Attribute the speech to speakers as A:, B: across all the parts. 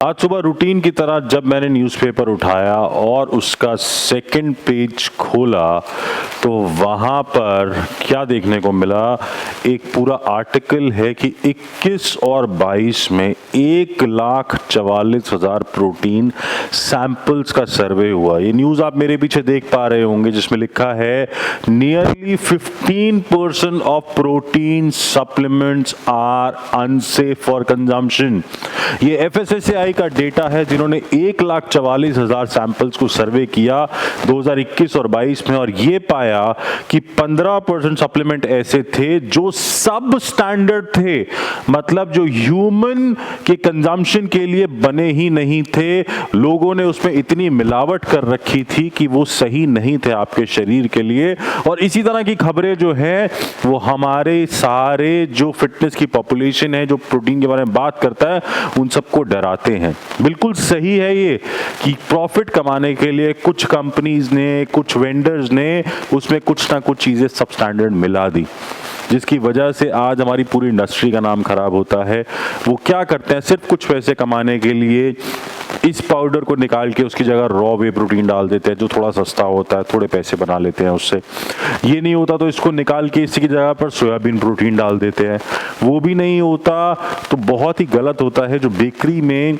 A: आज सुबह रूटीन की तरह जब मैंने न्यूज़पेपर उठाया और उसका सेकंड पेज खोला तो वहाँ पर क्या देखने को मिला, एक पूरा आर्टिकल है कि 21 और 22 में 1,44,000 प्रोटीन सैंपल्स का सर्वे हुआ। ये न्यूज़ आप मेरे पीछे देख पा रहे होंगे जिसमें लिखा है nearly 15% of protein supplements are unsafe for consumption. ये FSSAI का डेटा है जिन्होंने 1,44,000 सैंपल्स को सर्वे किया 2021 और 22 में, और ये पाया कि 15% सप्लीमेंट ऐसे थे जो सब स्टैंडर्ड थे, मतलब जो ह्यूमन के कंजम्पशन के लिए बने ही नहीं थे। लोगों ने उसमें इतनी मिलावट कर रखी थी कि वो सही नहीं थे आपके शरीर के लिए। और इसी तरह की खबरें जो है वो हमारे सारे जो फिटनेस की पॉपुलेशन है, जो प्रोटीन के बारे में बात करता है, उन सबको डराते हैं। बिल्कुल सही है ये कि प्रॉफिट कमाने के लिए कुछ कंपनीज ने, कुछ वेंडर्स ने उसमें कुछ ना कुछ चीजें सब स्टैंडर्ड मिला दी, जिसकी वजह से आज हमारी पूरी इंडस्ट्री का नाम खराब होता है। वो क्या करते हैं, सिर्फ कुछ पैसे कमाने के लिए इस पाउडर को निकाल के उसकी जगह रॉ वे प्रोटीन डाल देते हैं जो थोड़ा सस्ता होता है, थोड़े पैसे बना लेते हैं उससे। ये नहीं होता तो इसको निकाल के इसी की जगह पर सोयाबीन प्रोटीन डाल देते हैं। वो भी नहीं होता तो बहुत ही गलत होता है जो बेकरी में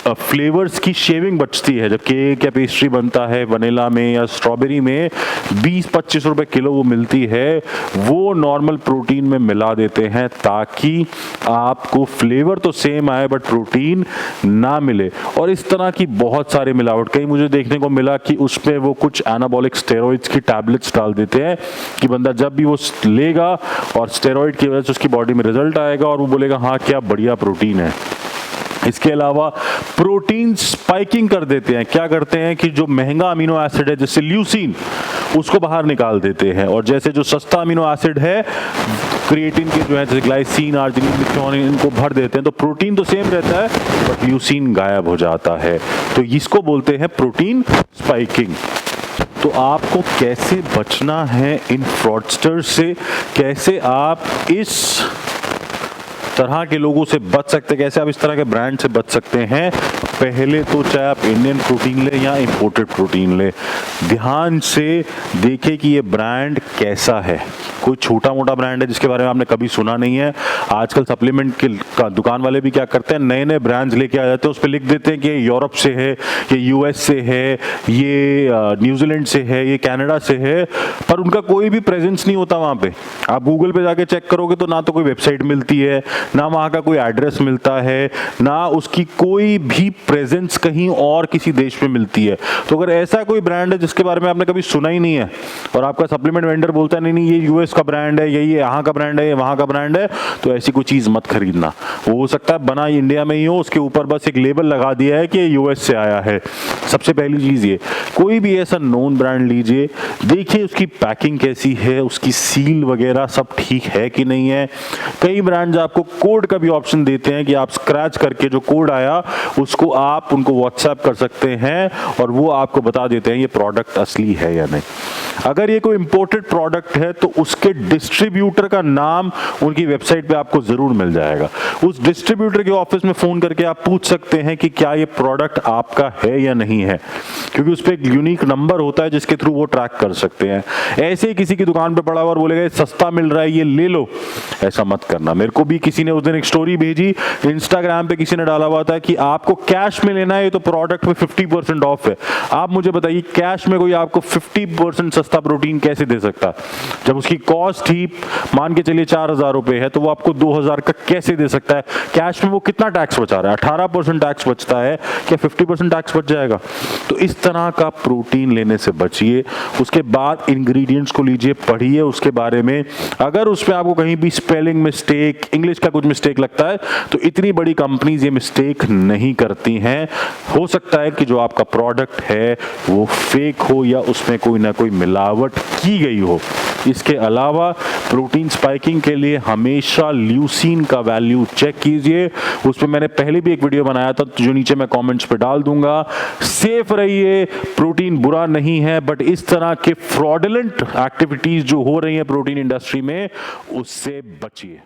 A: फ्लेवर्स की शेविंग बचती है, जब केक या पेस्ट्री बनता है वनीला में या स्ट्रॉबेरी में 20-25 रुपए किलो वो मिलती है, वो नॉर्मल प्रोटीन में मिला देते हैं ताकि आपको फ्लेवर तो सेम आए बट प्रोटीन ना मिले। और इस तरह की बहुत सारे मिलावट, कहीं मुझे देखने को मिला कि उसमें वो कुछ एनाबॉलिक स्टेरॉइड्स की टैबलेट्स डाल देते हैं कि बंदा जब भी वो लेगा और स्टेरॉइड की वजह से उसकी बॉडी में रिजल्ट आएगा और वो बोलेगा हाँ क्या बढ़िया प्रोटीन है। इसके अलावा प्रोटीन स्पाइकिंग कर देते हैं। क्या करते हैं कि जो महंगा अमीनो एसिड है जैसे ल्यूसीन, उसको बाहर निकाल देते हैं, और जैसे जो सस्ता अमीनो एसिड है क्रिएटिन के जो है जैसे ग्लाइसिन, आर्जिनिन, मिथ्योनिन, इनको भर देते हैं। तो प्रोटीन तो सेम रहता है बट ल्यूसीन गायब हो जाता है। तो इसको बोलते हैं प्रोटीन स्पाइकिंग। तो आपको कैसे बचना है इन फ्रॉडस्टर्स से, कैसे आप इस तरह के लोगों से बच सकते हैं, कैसे आप इस तरह के ब्रांड से बच सकते हैं। पहले तो चाहे आप इंडियन प्रोटीन ले या इंपोर्टेड प्रोटीन ले, ध्यान से देखें कि ये ब्रांड कैसा है। कोई छोटा मोटा ब्रांड है जिसके बारे में आपने कभी सुना नहीं है। आजकल सप्लीमेंट के दुकान वाले भी क्या करते हैं, नए नए ब्रांड्स लेके आ जाते हैं, उस पर लिख देते हैं कि ये यूरोप से है, ये US से है, ये न्यूजीलैंड से है, ये कनाडा से है, पर उनका कोई भी प्रेजेंस नहीं होता वहाँ पे। आप गूगल पे जाके चेक करोगे तो ना तो कोई वेबसाइट मिलती है, ना वहाँ का कोई एड्रेस मिलता है, ना उसकी कोई भी प्रेजेंस कहीं और किसी देश में मिलती है। तो अगर ऐसा कोई ब्रांड है जिसके बारे में आपने कभी सुना ही नहीं है और आपका सप्लीमेंट वेंडर बोलता है नहीं नहीं ये US का ब्रांड है, यही यहाँ का ब्रांड है, वहाँ का ब्रांड है, तो ऐसी कोई चीज़ मत खरीदना। वो हो सकता है बना इंडिया में ही हो, उसके ऊपर बस एक लेबल लगा दिया है कि ये US से आया है। सबसे पहली चीज़ ये, कोई भी ऐसा नोन ब्रांड लीजिए, देखिए उसकी पैकिंग कैसी है, उसकी सील वगैरह सब ठीक है कि नहीं है। कई ब्रांड्स आपको कोड का भी ऑप्शन देते हैं कि आप स्क्रैच करके जो कोड आया उसको आप उनको व्हाट्सएप कर सकते हैं और वो आपको बता देते हैं ये प्रोडक्ट असली है या नहीं। अगर ये कोई इंपोर्टेड प्रोडक्ट है तो उसके डिस्ट्रीब्यूटर का नाम उनकी वेबसाइट पे आपको जरूर मिल जाएगा। उस डिस्ट्रीब्यूटर के ऑफिस में फोन करके आप पूछ सकते हैं कि क्या ये प्रोडक्ट आपका है या नहीं है, क्योंकि उस पर एक यूनिक नंबर होता है जिसके थ्रू वो ट्रैक कर सकते हैं। ऐसे ही किसी की दुकान पे पड़ा हुआ और बोलेगा सस्ता मिल रहा है ये ले लो, ऐसा मत करना। मेरे को भी किसी ने उस दिन एक स्टोरी भेजी, इंस्टाग्राम पे किसी ने डाला हुआ था कि आपको कैश में लेना है तो प्रोडक्ट में 50% ऑफ है। आप मुझे बताइए कैश में कोई आपको 50% सस्ता प्रोटीन कैसे दे सकता है? जब उसकी कॉस्ट ही मान के चलिए 4,000 रुपए है तो वो आपको 2,000 का कैसे दे सकता है? कैश में वो कितना टैक्स बचा रहा है? 18% टैक्स बचता है, क्या 50% टैक्स बच जाएगा? तो इस तरह का प्रोटीन लेने से बचिए। उसके बाद इंग्रेडिएंट्स को लीजिए, पढ़िए उसके बारे में। अगर उसमें आपको कहीं भी स्पेलिंग मिस्टेक, इंग्लिश का कुछ मिस्टेक लगता है तो इतनी बड़ी कंपनीज ये मिस्टेक नहीं करती हैं। हो सकता है कि जो आपका प्रोडक्ट है वो फेक हो या उसमें कोई ना कोई मिलावट की गई हो। इसके अलावा प्रोटीन स्पाइकिंग के लिए हमेशा ल्यूसीन का वैल्यू चेक कीजिए। उस पर मैंने पहले भी एक वीडियो बनाया था जो नीचे मैं कमेंट्स पे डाल दूंगा। सेफ रहिए, प्रोटीन बुरा नहीं है, बट इस तरह के फ्रॉडलेंट एक्टिविटीज जो हो रही हैं प्रोटीन इंडस्ट्री में उससे बचिए।